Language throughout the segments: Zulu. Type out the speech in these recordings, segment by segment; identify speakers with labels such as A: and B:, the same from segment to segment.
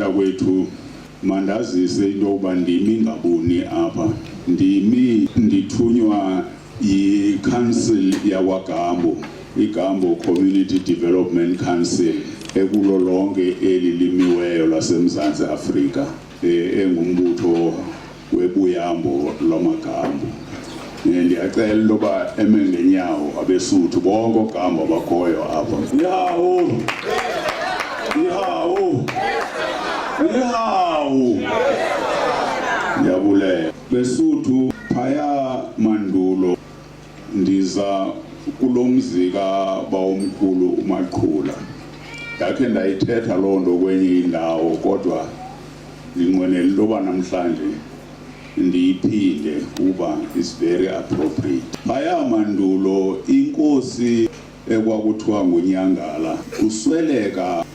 A: Ngokuthanda kwethu mandazise into yokuba ndimi ngabuni apha. Ndimi ndithunywa yi-council yakwaGambo, iGambo Community Development Council, ekulo lonke eli limiweyo laseMzantsi Afrika, engumbutho webuyambo lwamaGambo. Ndiyacela into yoba eme ngenyawo abeSuthu bonke oGambo abakhoyo apha. Ihawu! Ihawu! Ihawu! Ndiyabulela. beSuthu phaya mandulo ndiza kulo mzi kabawomkhulu uMaqhula. Ndakhe ndayithetha loo nto kwenye indawo, kodwa ndinqwenela into yoba namhlanje ndiyiphinde kuba is very appropriate. Phaya mandulo inkosi ekwakuthiwa nguNyangala usweleka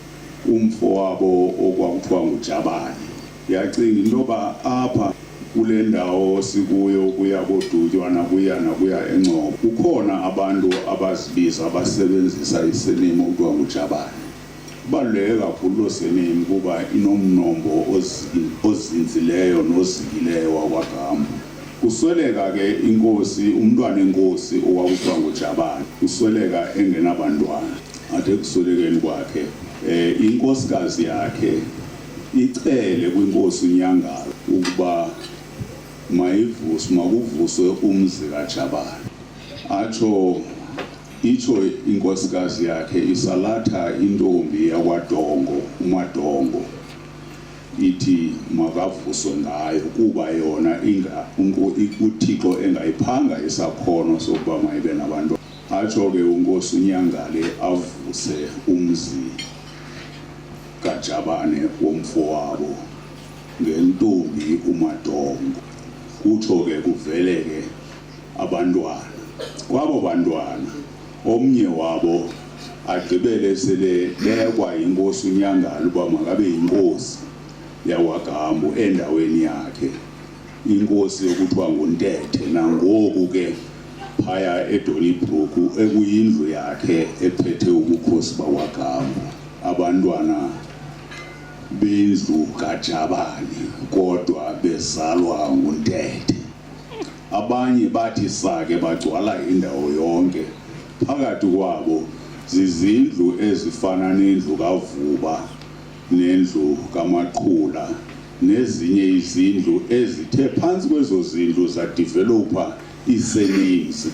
A: umfo wabo okwakuthiwa nguJabane. Ndiyacinga into yoba apha kule ndawo sikuyo kuya koDutywa nakuya eNgcobo kukhona abantu abazibiza abasebenzisa isenimo okuthiwa nguJabane. Kubaluleke kakhulu loo senimo kuba inomnombo ozinzileyo nozikileyo wakwaGambo. Kusweleka ke inkosi, umntwana enkosi okwakuthiwa nguJabane, usweleka engenabantwana. Athe kuswelekeni kwakhe inkosikazi yakhe icele kwinkosi uNyangala ukuba makuvuswe umzi kaJabane. Itsho inkosikazi yakhe isalatha intombi yakwaDongo, uMadongo, ithi makavuswe ngayo kuba yona uThixo engayiphanga isakhono sokuba mayibe nabantwana. Atsho ke unkosi uNyangala avuse umzi kaJabane womfo wabo ngentombi uMadongo. Kutsho ke kuvele ke abantwana. Kwabo bantwana omnye wabo agqibele sele lekwa yinkosi uNyangala uba makabe yinkosi yakwaGambo endaweni yakhe, inkosi ekuthiwa nguNtethe. Nangoku ke phaya eDonnybrook ekuyindlu yakhe ephethe ubukhosi bakwaGambo, abantwana bendlu kaJabane kodwa bezalwa nguNtethe. Abanye bathi sake bagcwala indawo yonke. Phakathi kwabo zizindlu ezifana nendlu kaVuba nendlu kaMaqhula nezinye izindlu ezithe phantsi kwezo zindlu zadevelopa ii-surnames,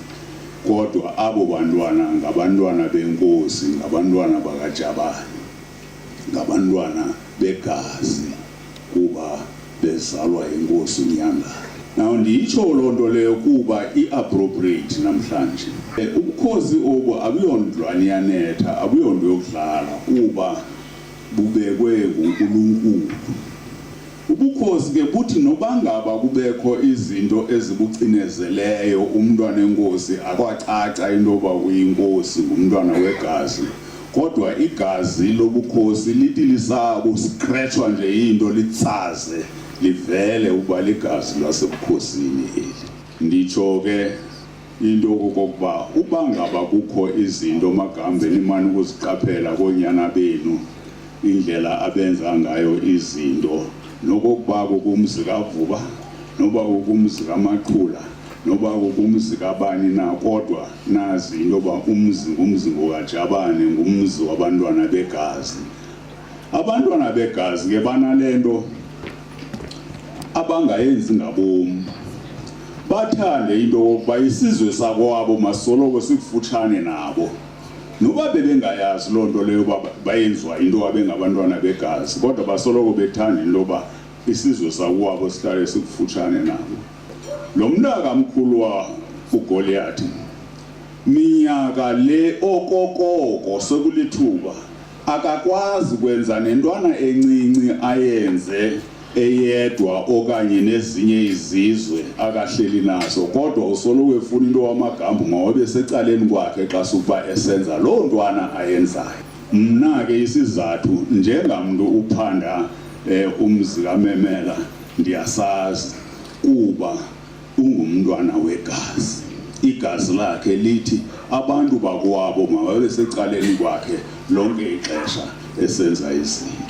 A: kodwa abo bantwana ngabantwana benkosi, ngabantwana bakaJabane, ngabantwana begazi kuba bezalwa yinkosi uNyangala. Now nditsho loo nto leyo kuba i-appropriate namhlanje. Ubukhosi obu abuyondlwane yanetha, abuyonto yokudlala kuba bubekwe nguNkulunkulu. Ubukhosi ke buthi nobangaba kubekho izinto ezibucinezeleyo umntwana enkosi akwacaca into yoba uyinkosi, ngumntwana wegazi, kodwa igazi lobukhosi lithi lisakuscratchwa nje into litsaze livele ukuba ligazi lasebukhosini eli. Nditsho ke into kokokuba uba ngaba kukho izinto magambeni imane ukuziqaphela koonyana benu indlela abenza ngayo izinto, nokokuba kumzi kaVuba, noba kumzi kaMaqhula, noba kumzi kabani na, kodwa nazi into yoba umzi ngumzi ngokaJabane, ngumzi wabantwana begazi. Abantwana begazi ke banalento abangayenzi ngabomi. Bathande into yokuba isizwe sakwabo masoloko sikufutshane nabo. Noba bebengayazi loo nto leyo bayenziwa into abengabantwana begazi, kodwa basoloko bethanda into yoba isizwe sakwabo sihlale sikufutshane nabo. Lo mntakamkhulu wa uGoliath minyaka le okokoko sekulithuba akakwazi kwenza nentwana encinci ayenze eyedwa okanye nezinye izizwe akahleli nazo, kodwa usoloko efuna into wamaGambo mawabe secaleni kwakhe xa sukuba esenza loo ntwana ayenzayo. Mna ke isizathu njengamntu uphanda umzi kaMemela ndiyasazi kuba ungumntwana wegazi. Igazi lakhe lithi abantu bakwabo mababe secaleni kwakhe lonke ixesha esenza izinto.